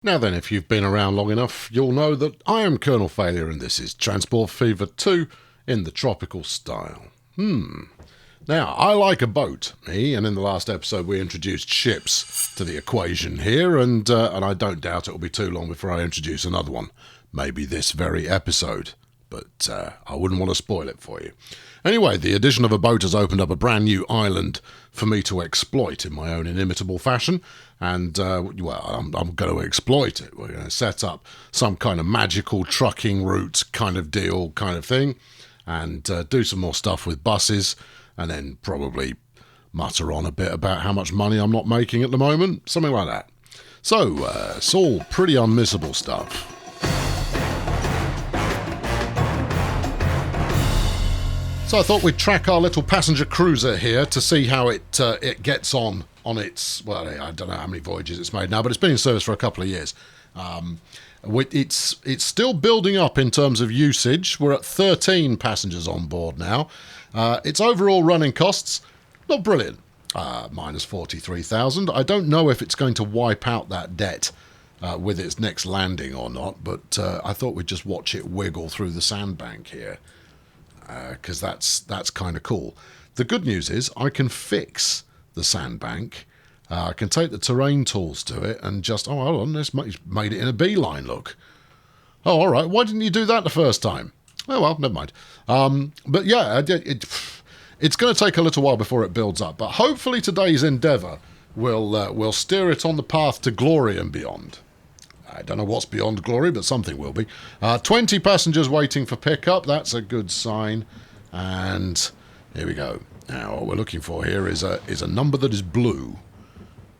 Now then, if you've been around long enough, you'll know that I am Colonel Failure and this is Transport Fever 2 in the tropical style. Now, I like a boat, me, and in the last episode we introduced ships to the equation here, and I don't doubt it'll be too long before I introduce another one. Maybe this very episode, but I wouldn't want to spoil it for you. Anyway, the addition of a boat has opened up a brand new island for me to exploit in my own inimitable fashion, and, I'm going to exploit it. We're going to set up some kind of magical trucking route kind of deal kind of thing, and do some more stuff with buses, and then probably mutter on a bit about how much money I'm not making at the moment, something like that. So, it's all pretty unmissable stuff. So I thought we'd track our little passenger cruiser here to see how it gets on its, well, I don't know how many voyages it's made now, but it's been in service for a couple of years. It's still building up in terms of usage. We're at 13 passengers on board now. Its overall running costs, not brilliant, minus 43,000. I don't know if it's going to wipe out that debt with its next landing or not, but I thought we'd just watch it wiggle through the sandbank here. Because that's kind of cool. The good news is I can fix the sandbank. I can take the terrain tools to it and just, hold on, this made it in a beeline, look. Oh, all right, why didn't you do that the first time? Oh, well, never mind. But yeah, it's going to take a little while before it builds up, but hopefully today's endeavour will steer it on the path to glory and beyond. I don't know what's beyond glory, but something will be. 20 passengers waiting for pickup. That's a good sign. And here we go. Now, what we're looking for here is a number that is blue.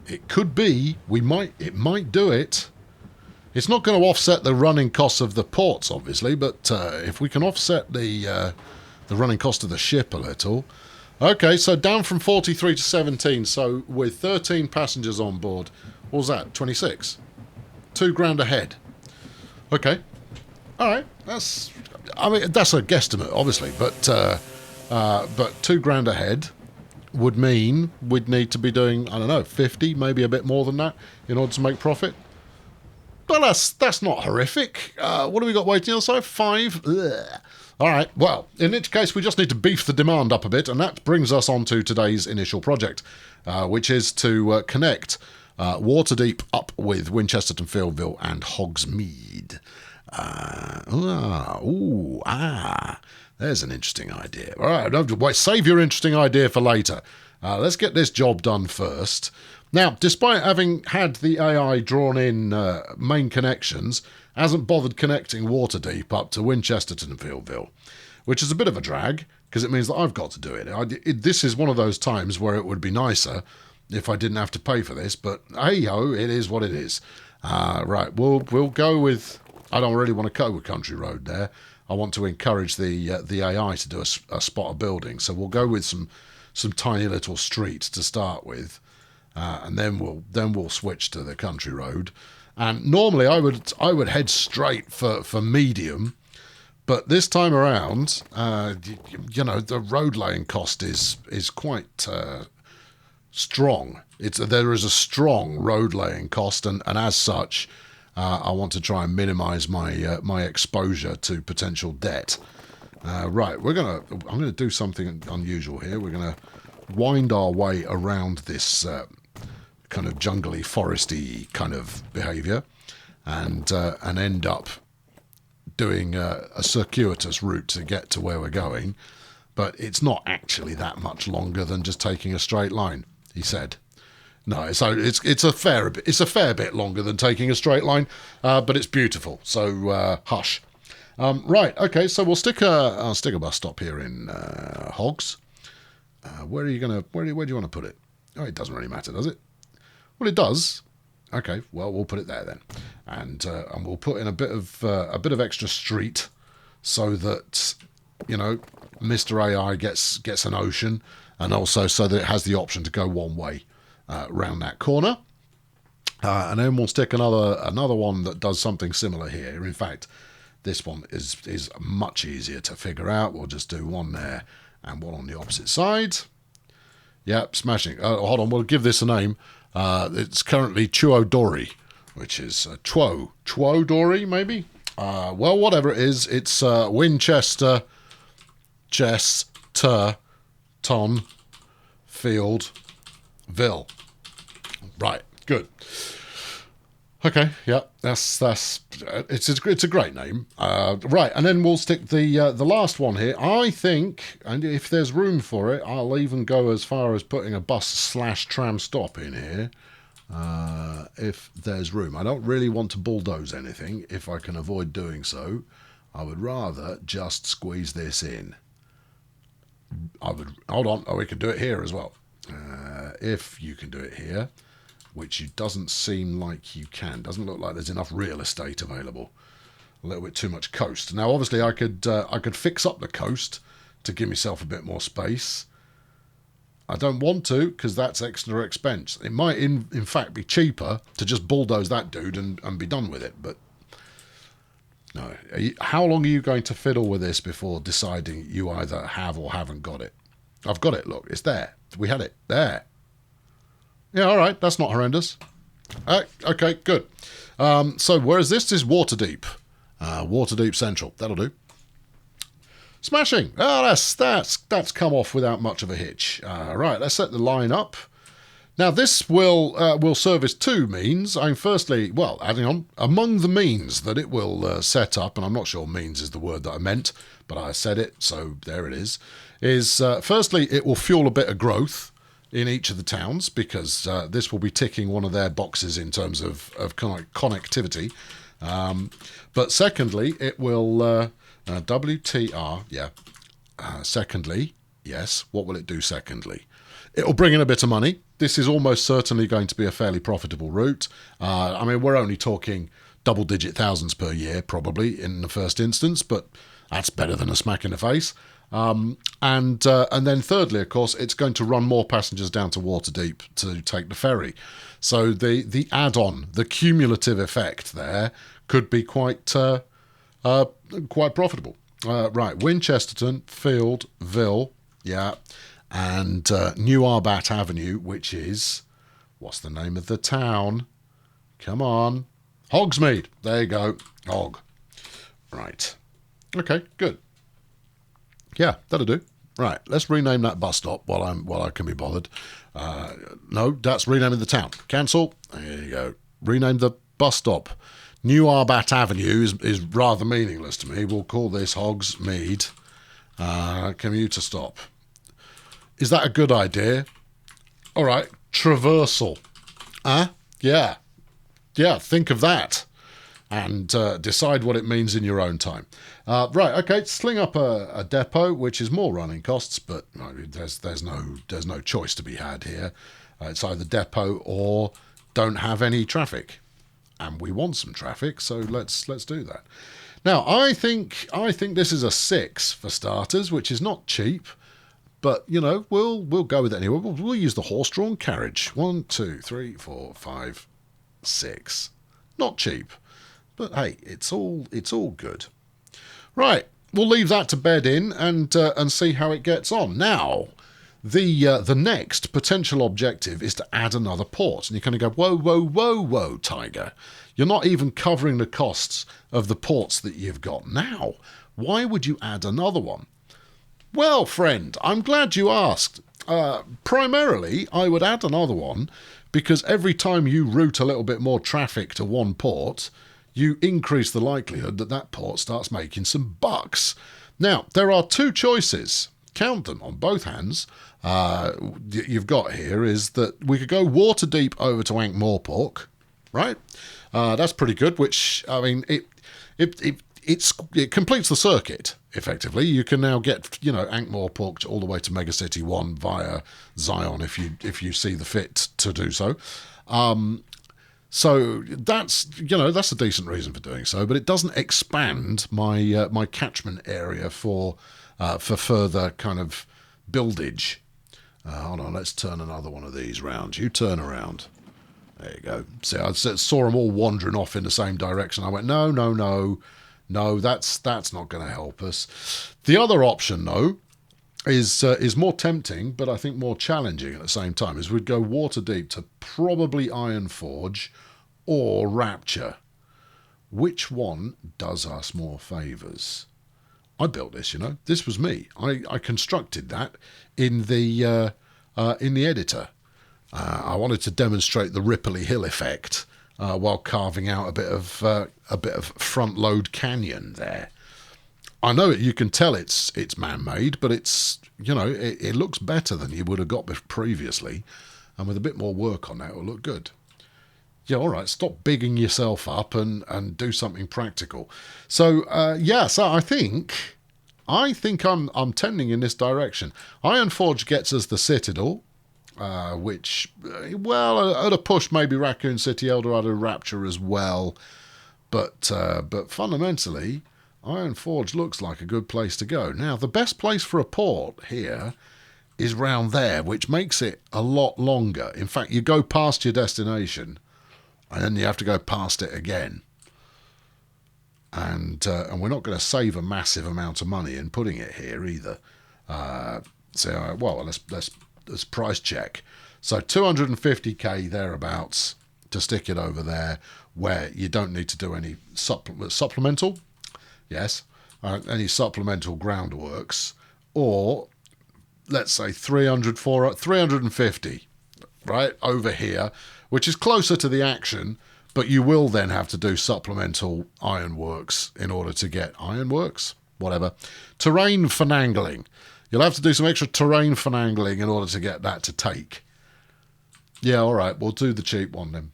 It could be. It might do it. It's not going to offset the running costs of the ports, obviously, but if we can offset the running cost of the ship a little. Okay, so down from 43 to 17. So with 13 passengers on board, what was that? 26. $2,000 ahead. Okay. All right. That's a guesstimate, obviously, but $2,000 ahead would mean we'd need to be doing, I don't know, 50, maybe a bit more than that in order to make profit. But that's not horrific. What have we got waiting on the side? 5. Ugh. All right. Well, in which case we just need to beef the demand up a bit, and that brings us on to today's initial project, which is to connect Waterdeep up with Winchesterton, Fieldville, and Hogsmeade. There's an interesting idea. All right, wait, save your interesting idea for later. Let's get this job done first. Now, despite having had the AI drawn in main connections, hasn't bothered connecting Waterdeep up to Winchesterton and Fieldville, which is a bit of a drag, because it means that I've got to do it. This is one of those times where it would be nicer if I didn't have to pay for this, but hey-ho, it is what it is. Right, we'll go with... I don't really want to go with Country Road there. I want to encourage the AI to do a spot of building, so we'll go with some tiny little streets to start with, and then we'll switch to the Country Road. And normally I would head straight for medium, but this time around, the road laying cost is quite... strong. There is a strong road laying cost, and as such, I want to try and minimise my exposure to potential debt. Right, I'm gonna do something unusual here. We're gonna wind our way around this kind of jungly, foresty kind of behaviour, and end up doing a circuitous route to get to where we're going. But it's not actually that much longer than just taking a straight line, he said. No, it's a fair bit longer than taking a straight line, but it's beautiful. So hush. Right, okay. So we'll stick a bus stop here in Hogs. Where do you want to put it? Oh, it doesn't really matter, does it? Well, it does. Okay. Well, we'll put it there then, and we'll put in a bit of extra street, so that Mr. AI gets an ocean, and also so that it has the option to go one way round that corner. And then we'll stick another one that does something similar here. In fact, this one is much easier to figure out. We'll just do one there and one on the opposite side. Yep, smashing. Hold on, we'll give this a name. It's currently Chuodori. which is Chwo Dory, maybe? Well, whatever it is, it's Winchester, Chester, Ton, Field, Ville. Right, good. Okay, yeah, it's a great name. Right, and then we'll stick the last one here. I think, and if there's room for it, I'll even go as far as putting a bus/tram stop in here. If there's room. I don't really want to bulldoze anything. If I can avoid doing so, I would rather just squeeze this in. Hold on. Oh, we can do it here as well. If you can do it here, which it doesn't seem like you can. Doesn't look like there's enough real estate available. A little bit too much coast. Now, obviously, I could fix up the coast to give myself a bit more space. I don't want to, because that's extra expense. It might, in fact, be cheaper to just bulldoze that dude and be done with it. But no. How long are you going to fiddle with this before deciding you either have or haven't got it? I've got it, look. It's there. We had it. There. Yeah, all right. That's not horrendous. Okay, good. So where is this? This is Waterdeep. Waterdeep Central. That'll do. Smashing. Oh, that's come off without much of a hitch. Right, let's set the line up. Now, this will service two means. Firstly, well, adding on, among the means that it will set up, and I'm not sure means is the word that I meant, but I said it, so there it is firstly, it will fuel a bit of growth in each of the towns, because this will be ticking one of their boxes in terms of connectivity. But secondly, it will... WTR, yeah. Secondly, yes, what will it do secondly? It'll bring in a bit of money. This is almost certainly going to be a fairly profitable route. We're only talking double-digit thousands per year, probably, in the first instance, but that's better than a smack in the face. And then thirdly, of course, it's going to run more passengers down to Waterdeep to take the ferry. So the add-on, the cumulative effect there could be quite profitable. Right, Winchesterton, Field, Ville, yeah, and New Arbat Avenue, which is, what's the name of the town? Come on. Hogsmeade. There you go. Hog. Right. Okay, good. Yeah, that'll do. Right, let's rename that bus stop while I can be bothered. No, that's renaming the town. Cancel. There you go. Rename the bus stop. New Arbat Avenue is rather meaningless to me. We'll call this Hogsmeade commuter stop. Is that a good idea? All right, traversal. Yeah. Yeah, think of that. And decide what it means in your own time. Right, okay, sling up a depot, which is more running costs, but there's no choice to be had here. It's either depot or don't have any traffic. And we want some traffic, so let's do that. Now, I think this is a 6 for starters, which is not cheap, but we'll go with it anyway. We'll use the horse-drawn carriage. 1, 2, 3, 4, 5, 6. Not cheap, but hey, it's all good. Right, we'll leave that to bed in and see how it gets on. Now, the next potential objective is to add another port. And you're going to go, whoa, Tiger. You're not even covering the costs of the ports that you've got now. Why would you add another one? Well, friend, I'm glad you asked. Primarily, I would add another one because every time you route a little bit more traffic to one port, you increase the likelihood that that port starts making some bucks. Now, there are two choices. Count them on both hands. You've got here is that we could go Waterdeep over to Ankh-Morpork, right? That's pretty good. Which it completes the circuit effectively. You can now get Ankh-Morpork all the way to Megacity 1 via Zion if you see the fit to do so. So that's a decent reason for doing so, but it doesn't expand my catchment area for further kind of buildage. Hold on, let's turn another one of these round. You turn around. There you go. See, I saw them all wandering off in the same direction. I went, no, that's not going to help us. The other option, though, is more tempting, but I think more challenging at the same time, is we'd go Waterdeep to probably Ironforge or Rapture? Which one does us more favours? I built this, you know. This was me. I constructed that in the editor. I wanted to demonstrate the Ripley Hill effect while carving out a bit of front load canyon there. I know you can tell it's man-made, but it's, you know, it looks better than you would have got previously, and with a bit more work on that, it'll look good. Yeah, all right, stop bigging yourself up and do something practical. So, so I think I'm tending in this direction. Ironforge gets us the Citadel, which, well, at a push, maybe Raccoon City, Eldorado, Rapture as well. But fundamentally, Ironforge looks like a good place to go. Now, the best place for a port here is round there, which makes it a lot longer. In fact, you go past your destination, and then you have to go past it again. And we're not going to save a massive amount of money in putting it here either. Let's price check. So 250k thereabouts to stick it over there, where you don't need to do any supplemental. Yes, any supplemental groundworks, or let's say 350, right, over here, which is closer to the action, but you will then have to do supplemental ironworks in order to get ironworks, whatever. Terrain finagling. You'll have to do some extra terrain finagling in order to get that to take. Yeah, all right, we'll do the cheap one then.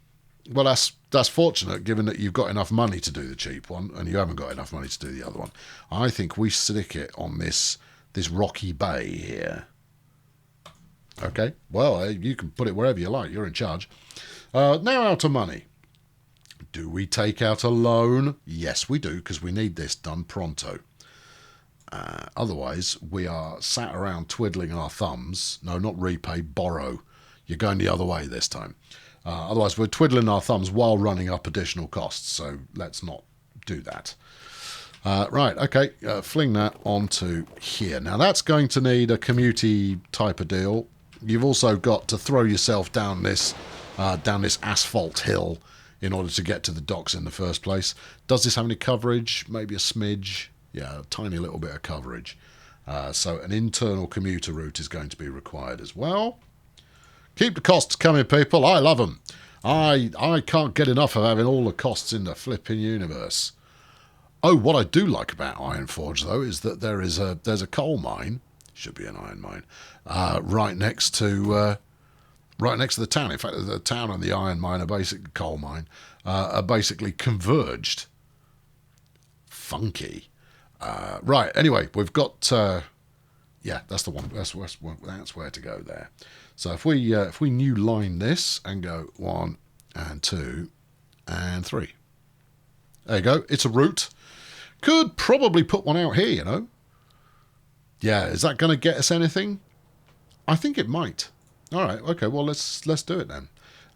Well, that's fortunate, given that you've got enough money to do the cheap one, and you haven't got enough money to do the other one. I think we stick it on this rocky bay here. Okay, well, you can put it wherever you like. You're in charge. Now out of money. Do we take out a loan? Yes, we do, because we need this done pronto. Otherwise, we are sat around twiddling our thumbs. No, not repay, borrow. You're going the other way this time. Otherwise, we're twiddling our thumbs while running up additional costs, so let's not do that. Right, okay, fling that onto here. Now, that's going to need a commute type of deal. You've also got to throw yourself down this asphalt hill in order to get to the docks in the first place. Does this have any coverage? Maybe a smidge? Yeah, a tiny little bit of coverage. So an internal commuter route is going to be required as well. Keep the costs coming, people. I love them. I can't get enough of having all the costs in the flipping universe. Oh, what I do like about Ironforge, though, is that there's a coal mine. Should be an iron mine. Right next to the town. In fact, the town and the iron mine coal mine are basically converged. Funky. Right. Anyway, we've got. That's the one. That's where to go there. So if we new line this and go 1 and 2 and 3. There you go. It's a route. Could probably put one out here, you know. Yeah, is that going to get us anything? I think it might. All right. Okay. Well, let's do it then.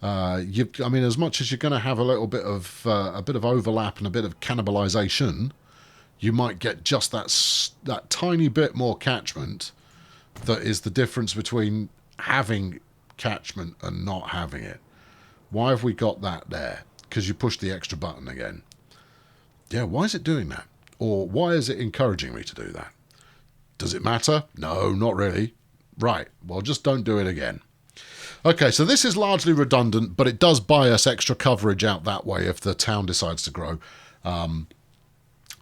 As much as you're going to have a little bit of overlap and a bit of cannibalization, you might get just that tiny bit more catchment. That is the difference between having catchment and not having it. Why have we got that there? Because you pushed the extra button again. Yeah, why is it doing that? Or why is it encouraging me to do that? Does it matter? No, not really. Right, well, just don't do it again. Okay, so this is largely redundant, but it does buy us extra coverage out that way if the town decides to grow. I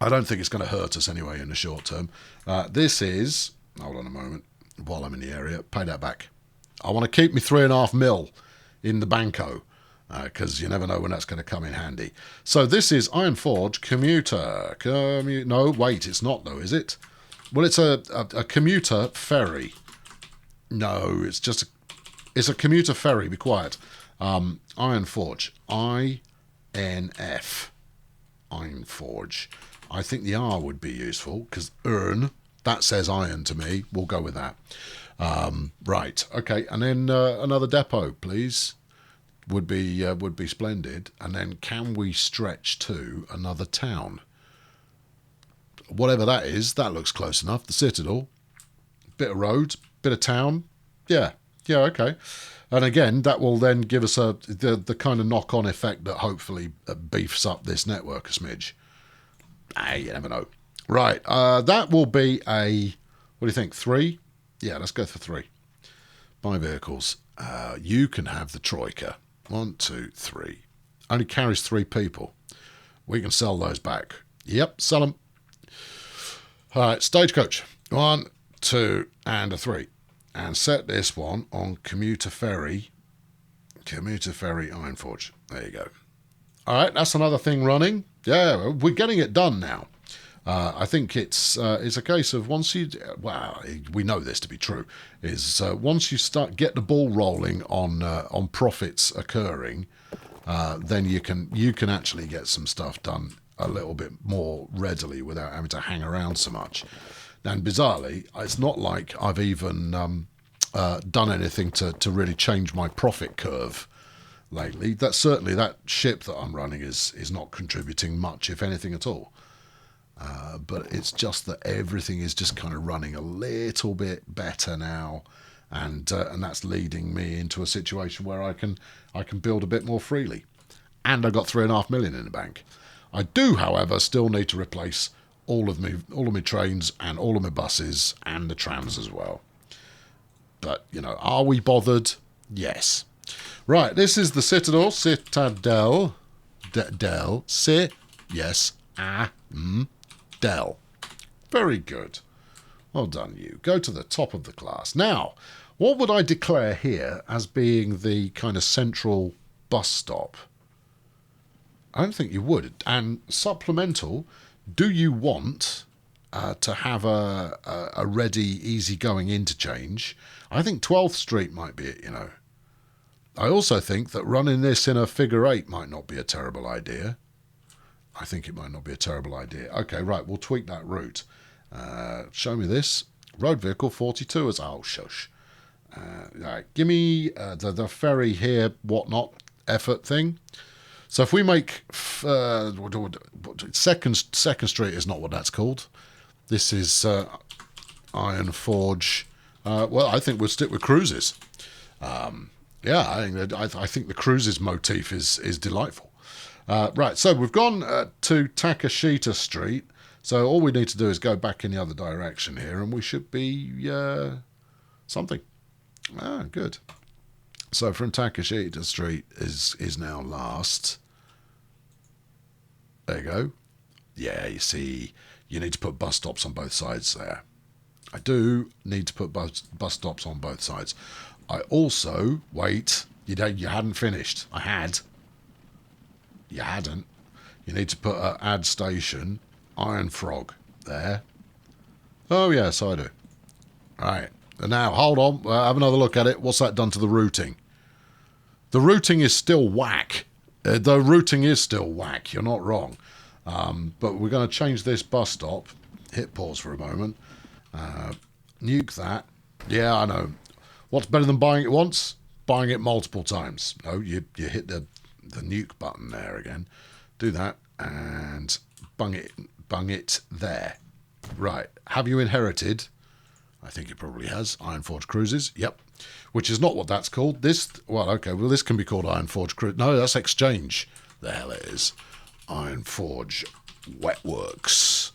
don't think it's going to hurt us anyway in the short term. This is... Hold on a moment. While I'm in the area, pay that back. I want to keep me 3.5 mil in the banco, because you never know when that's going to come in handy. So this is Ironforge commuter. No, wait, it's not though, is it? Well, it's a commuter ferry. No, it's a commuter ferry. Be quiet. Ironforge. INF. Ironforge. I think the R would be useful because that says iron to me. We'll go with that. Right. Okay. And then another depot, please. Would be splendid. And then can we stretch to another town? Whatever that is, that looks close enough. The Citadel. Bit of road, bit of town. Yeah. Okay. And again, that will then give us the kind of knock-on effect that hopefully beefs up this network a smidge. You never know. Right, that will be a, what do you think, 3? Yeah, let's go for 3. Buy vehicles. You can have the Troika. 1, 2, 3. Only carries 3 people. We can sell those back. Yep, sell them. All right, stagecoach. 1, 2, and a 3. And set this one on commuter ferry. Commuter ferry Ironforge. There you go. All right, that's another thing running. Yeah, we're getting it done now. I think it's a case of once you, well, we know this to be true, is once you get the ball rolling on profits occurring, then you can actually get some stuff done a little bit more readily without having to hang around so much. And bizarrely, it's not like I've even done anything to really change my profit curve lately. Certainly that ship that I'm running is not contributing much, if anything at all. But it's just that everything is just kind of running a little bit better now, and that's leading me into a situation where I can build a bit more freely. And I've got 3.5 million in the bank. I do, however, still need to replace all of my trains and all of my buses and the trams as well. But, are we bothered? Yes. Right, this is the Citadel. Citadel. Del. Yes. Del. Very good. Well done, you. Go to the top of the class. Now, what would I declare here as being the kind of central bus stop? I don't think you would. And supplemental, do you want to have a ready, easy-going interchange? I think 12th Street might be it, I also think that running this in a figure 8 might not be a terrible idea. I think it might not be a terrible idea. Okay, right, we'll tweak that route. Show me this. Road vehicle 42 is... Oh, shush. Right, give me the ferry here, whatnot, effort thing. So if we make... Second Street is not what that's called. This is Ironforge. Well, I think we'll stick with cruises. I think the cruises motif is delightful. Right, so we've gone to Takashita Street. So all we need to do is go back in the other direction here, and we should be something. Good. So from Takashita Street is now last. There you go. Yeah, you see, you need to put bus stops on both sides there. I do need to put bus stops on both sides. I also, wait, you hadn't finished. I had. You hadn't. You need to put an add station, Iron Frog, there. Oh, yes, I do. Right. And now, hold on. Have another look at it. What's that done to the routing? The routing is still whack. The routing is still whack. You're not wrong. But we're going to change this bus stop. Hit pause for a moment. Nuke that. Yeah, I know. What's better than buying it once? Buying it multiple times. No, you hit the nuke button there again. Do that and bung it there. Right. Have you inherited? I think it probably has. Ironforge Cruises. Yep. Which is not what that's called. This can be called Ironforge Cruise. No, that's Exchange. The hell it is. Ironforge Wetworks.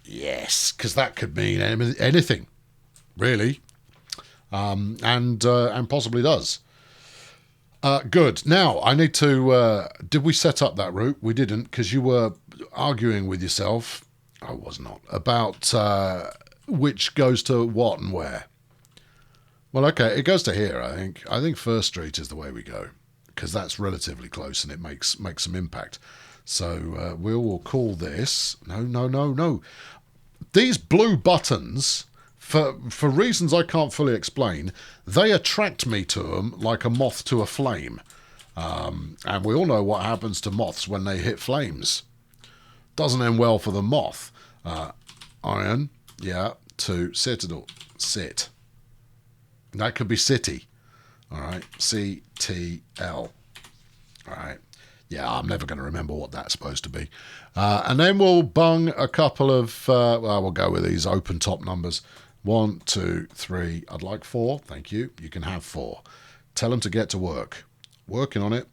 Yes, because that could mean anything, really. And possibly does. Good. Now, I need to... did we set up that route? We didn't, because you were arguing with yourself. I was not. About which goes to what and where. Well, okay, it goes to here, I think. I think First Street is the way we go, because that's relatively close and it makes some impact. So we will call this... No. These blue buttons... For reasons I can't fully explain, they attract me to them like a moth to a flame. And we all know what happens to moths when they hit flames. Doesn't end well for the moth. Iron, yeah, to Citadel. Sit. That could be City. All right, C-T-L. All right. Yeah, I'm never going to remember what that's supposed to be. And then we'll bung a couple of... we'll go with these open top numbers. 1, 2, 3. I'd like 4. Thank you. You can have 4. Tell them to get to work. Working on it.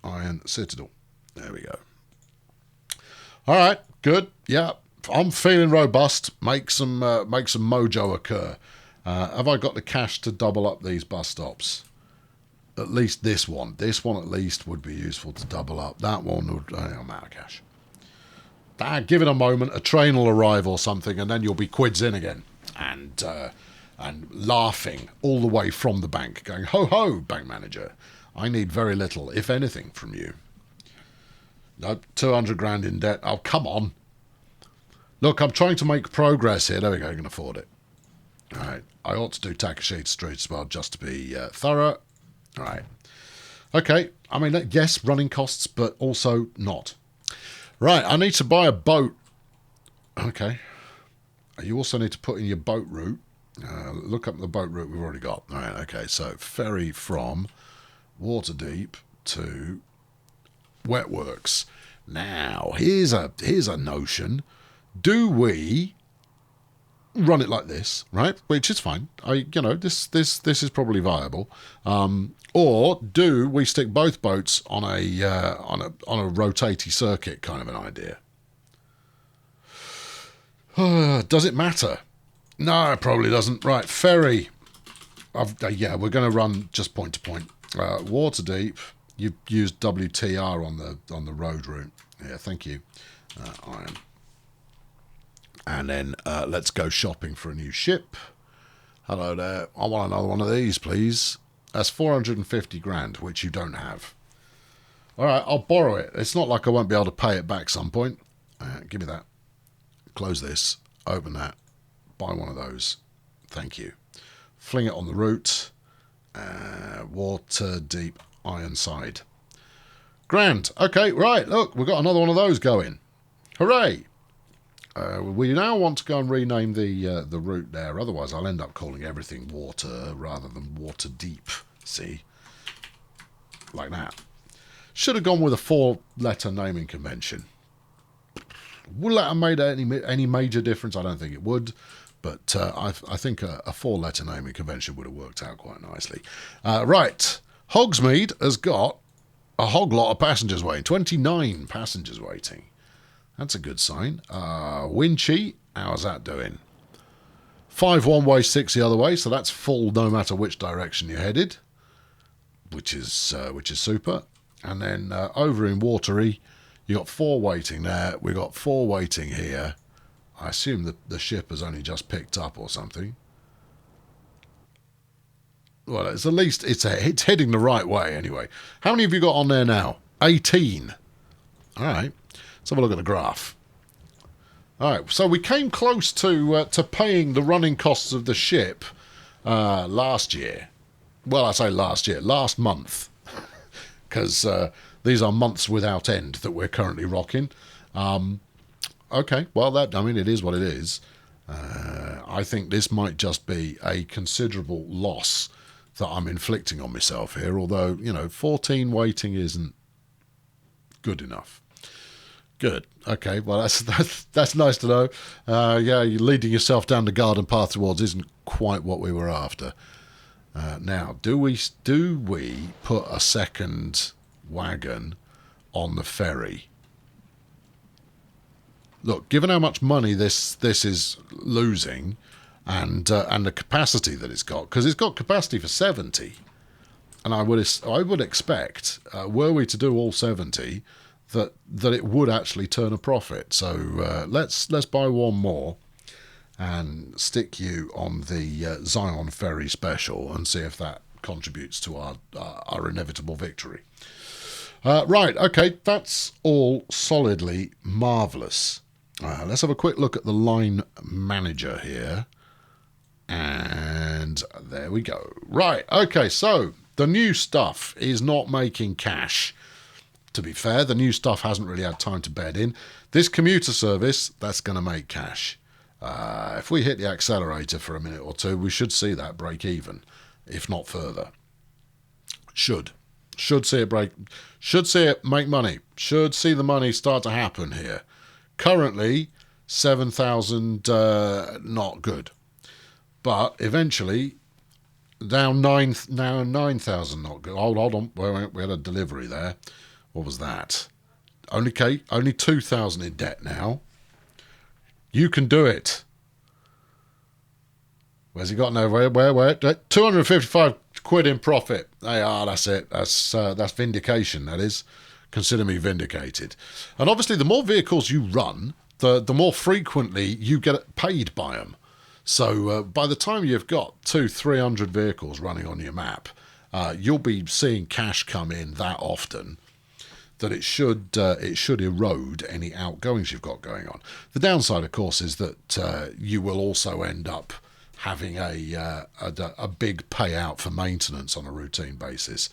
Iron Citadel. There we go. All right, good. Yeah, I'm feeling robust. Make some mojo occur. Have I got the cash to double up these bus stops? At least this one. This one at least would be useful to double up. That one would... I'm out of cash. Give it a moment. A train will arrive or something, and then you'll be quids in again. And laughing all the way from the bank, going, ho, ho, bank manager. I need very little, if anything, from you. No, 200 grand in debt. Oh, come on. Look, I'm trying to make progress here. There we go, I can afford it. All right. I ought to do Takashita Street as well, just to be thorough. All right. Okay. I mean, yes, running costs, but also not. Right. I need to buy a boat. Okay. You also need to put in your boat route. Look up the boat route we've already got. All right. Okay. So ferry from Waterdeep to Wetworks. Now, here's a notion. Do we run it like this, right? Which is fine. This is probably viable. Or do we stick both boats on a rotating circuit kind of an idea? Does it matter? No, it probably doesn't. Right, ferry. Yeah, we're going to run just point to point. Waterdeep. You've used WTR on the road route. Yeah, thank you. Iron. And then let's go shopping for a new ship. Hello there. I want another one of these, please. That's 450 grand, which you don't have. All right, I'll borrow it. It's not like I won't be able to pay it back some point. Give me that. Close this. Open that. Buy one of those. Thank you. Fling it on the route. Waterdeep Ironside. Grand. Okay, right. Look, we've got another one of those going. Hooray. We now want to go and rename the route there. Otherwise, I'll end up calling everything water rather than Waterdeep. See? Like that. Should have gone with a 4-letter naming convention. Would that have made any major difference? I don't think it would. But I think a 4-letter naming convention would have worked out quite nicely. Right. Hogsmeade has got a hog lot of passengers waiting. 29 passengers waiting. That's a good sign. Winchie, how's that doing? 5 one way, 6 the other way, so that's full no matter which direction you're headed, which is super. And then over in Watery, you got 4 waiting there. We got 4 waiting here. I assume that the ship has only just picked up or something. Well, it's at least it's heading the right way anyway. How many have you got on there now? 18. All right. Let's have a look at the graph. All right, so we came close to paying the running costs of the ship last year. Well, I say last year, last month, because these are months without end that we're currently rocking. Okay, well, it is what it is. I think this might just be a considerable loss that I'm inflicting on myself here, although, 14 waiting isn't good enough. Good. Okay. Well, that's nice to know. Yeah, you're leading yourself down the garden path towards isn't quite what we were after. Now, do we put a second wagon on the ferry? Look, given how much money this is losing, and the capacity that it's got, because it's got capacity for 70, and I would expect, were we to do all 70. That it would actually turn a profit. So let's buy one more and stick you on the Zion Ferry special and see if that contributes to our inevitable victory. Right, okay, that's all solidly marvellous. Let's have a quick look at the line manager here. And there we go. Right, okay, so the new stuff is not making cash. To be fair, the new stuff hasn't really had time to bed in. This commuter service, that's going to make cash. If we hit the accelerator for a minute or two, we should see that break even, if not further. Should see it break. Should see it make money. Should see the money start to happen here. Currently, 7,000, not good. But eventually, Down 9,000. Not good. Hold on. We had a delivery there. What was that? Only 2,000 in debt now. You can do it. Where's he got now? Where? 255 quid in profit. That's it. That's vindication, that is. Consider me vindicated. And obviously, the more vehicles you run, the more frequently you get paid by them. So by the time you've got 200-300 vehicles running on your map, you'll be seeing cash come in that often that it should erode any outgoings you've got going on. The downside, of course, is that you will also end up having a big payout for maintenance on a routine basis.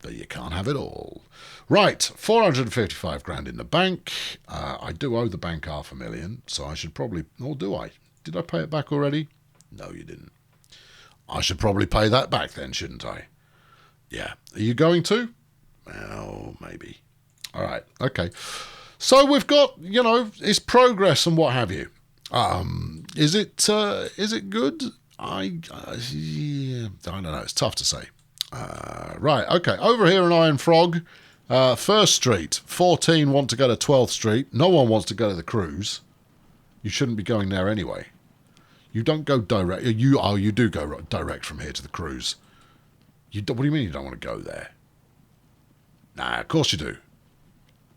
But you can't have it all. Right, 455 grand in the bank. I do owe the bank $500,000, so I should probably... Or do I? Did I pay it back already? No, you didn't. I should probably pay that back then, shouldn't I? Yeah. Are you going to? Well, maybe. All right, okay. So we've got, it's progress and what have you. Is it good? I don't know. It's tough to say. Right, okay. Over here in Iron Frog, First Street, 14 want to go to 12th Street. No one wants to go to the cruise. You shouldn't be going there anyway. You don't go direct. You do go direct from here to the cruise. What do you mean you don't want to go there? Nah, of course you do.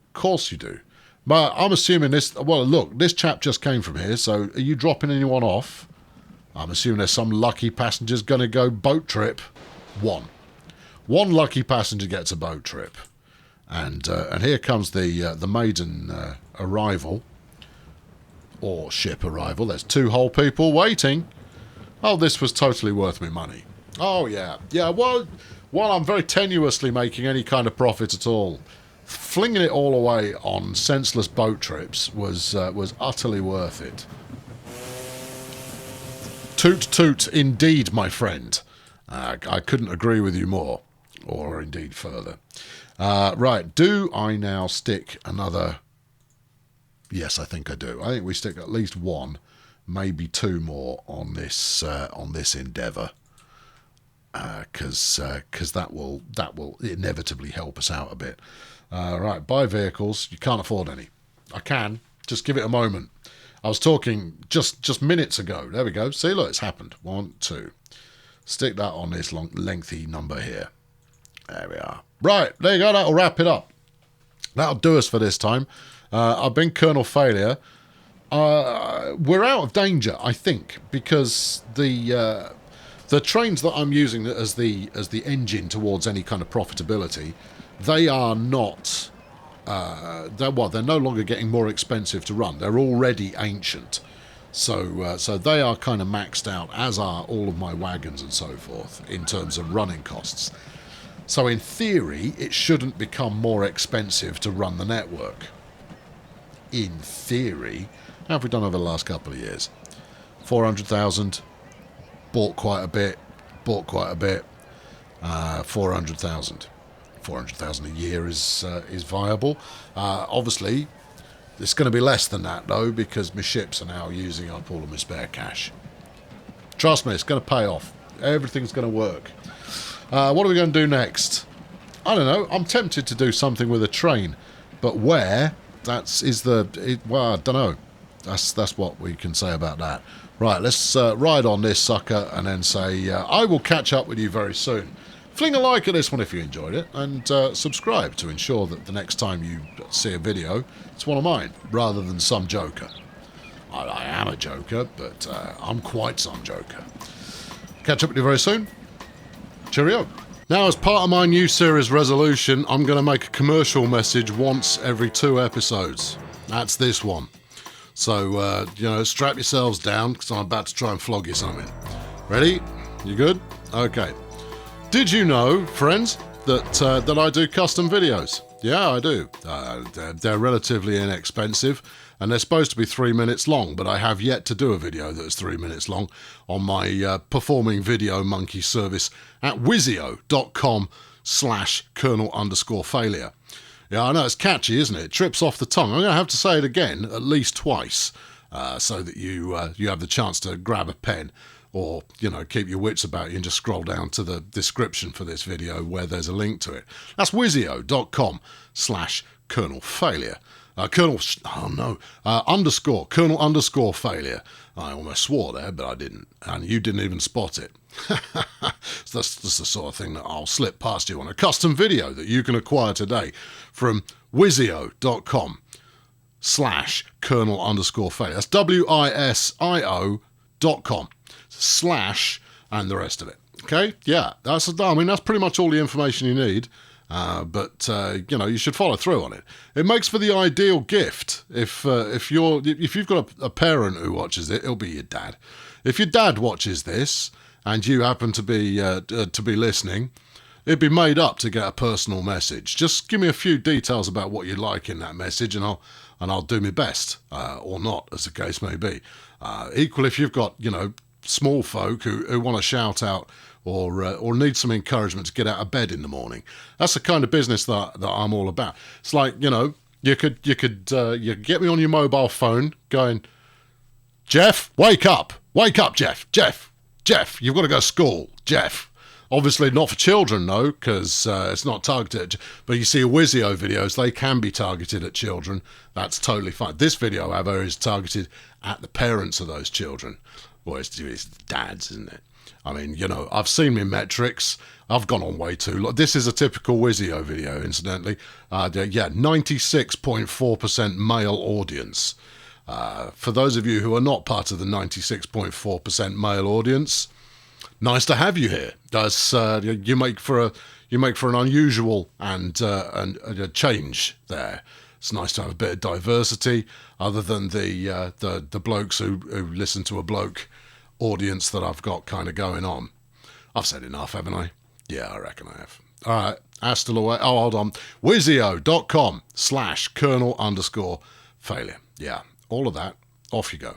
Of course you do. But I'm assuming this... Well, look, this chap just came from here, so are you dropping anyone off? I'm assuming there's some lucky passenger's going to go boat trip. One lucky passenger gets a boat trip. And here comes the maiden arrival. Or ship arrival. There's 2 whole people waiting. Oh, this was totally worth me money. Oh, yeah. Yeah, well, while I'm very tenuously making any kind of profit at all, flinging it all away on senseless boat trips was utterly worth it. Toot toot indeed, my friend. I couldn't agree with you more, or indeed further. Right, do I now stick another... Yes, I think I do. I think we stick at least 1, maybe 2 more on this endeavour, because that will inevitably help us out a bit. Right, buy vehicles. You can't afford any. I can. Just give it a moment. I was talking just minutes ago. There we go. See, look, it's happened. 1, 2. Stick that on this lengthy number here. There we are. Right, there you go. That'll wrap it up. That'll do us for this time. I've been Colonel Failure. We're out of danger, I think, because the trains that I'm using as the engine towards any kind of profitability, they are not. They're no longer getting more expensive to run. They're already ancient, so they are kind of maxed out, as are all of my wagons and so forth in terms of running costs. So in theory, it shouldn't become more expensive to run the network. In theory. How have we done over the last couple of years? 400,000. Bought quite a bit. 400,000. 400,000 a year is viable. Obviously, it's going to be less than that, though, because my ships are now using up all of my spare cash. Trust me, it's going to pay off. Everything's going to work. What are we going to do next? I don't know. I'm tempted to do something with a train. But where? Well, I don't know. That's what we can say about that. Right, let's ride on this sucker and then say, I will catch up with you very soon. Fling a like at this one if you enjoyed it, and subscribe to ensure that the next time you see a video, it's one of mine, rather than some joker. I am a joker, but I'm quite some joker. Catch up with you very soon. Cheerio. Now, as part of my new series resolution, I'm going to make a commercial message once every 2 episodes. That's this one. So, strap yourselves down, because I'm about to try and flog you something. Ready? You good? Okay. Did you know, friends, that I do custom videos? Yeah, I do. They're relatively inexpensive, and they're supposed to be 3 minutes long, but I have yet to do a video that's 3 minutes long on my performing video monkey service at wizio.com/Colonel_failure. Yeah, I know, it's catchy, isn't it? It trips off the tongue. I'm going to have to say it again at least twice so that you have the chance to grab a pen. or, keep your wits about you and just scroll down to the description for this video where there's a link to it. That's wizio.com/kernel failure. Kernel failure. I almost swore there, but I didn't. And you didn't even spot it. So that's the sort of thing that I'll slip past you on a custom video that you can acquire today from wizio.com/kernel_failure. That's WISIO.com/ and the rest of it. Okay? Yeah, that's pretty much all the information you need. But you should follow through on it. It makes for the ideal gift. If you've got a parent who watches it, it'll be your dad. If your dad watches this and you happen to be listening, it'd be made up to get a personal message. Just give me a few details about what you like in that message, and I'll do my best, or not, as the case may be. Equally, if you've got small folk who want to shout out or need some encouragement to get out of bed in the morning, that's the kind of business that I'm all about. It's like, you could get me on your mobile phone going, Jeff, wake up, Jeff, you've got to go to school, Jeff. Obviously not for children, though, because it's not targeted. But you see, Wizio videos, they can be targeted at children. That's totally fine. This video, however, is targeted at the parents of those children. Well, it's dads, isn't it? I mean, I've seen my metrics. I've gone on way too long. This is a typical Wizio video, incidentally. 96.4% male audience. For those of you who are not part of the 96.4% male audience, nice to have you here. You make for an unusual and a change there. It's nice to have a bit of diversity, other than the blokes who listen to a bloke audience that I've got kind of going on. I've said enough, haven't I? Yeah, I reckon I have. All right, hasta luego. Oh, hold on. Wizio.com/kernel_failure. Yeah, all of that. Off you go.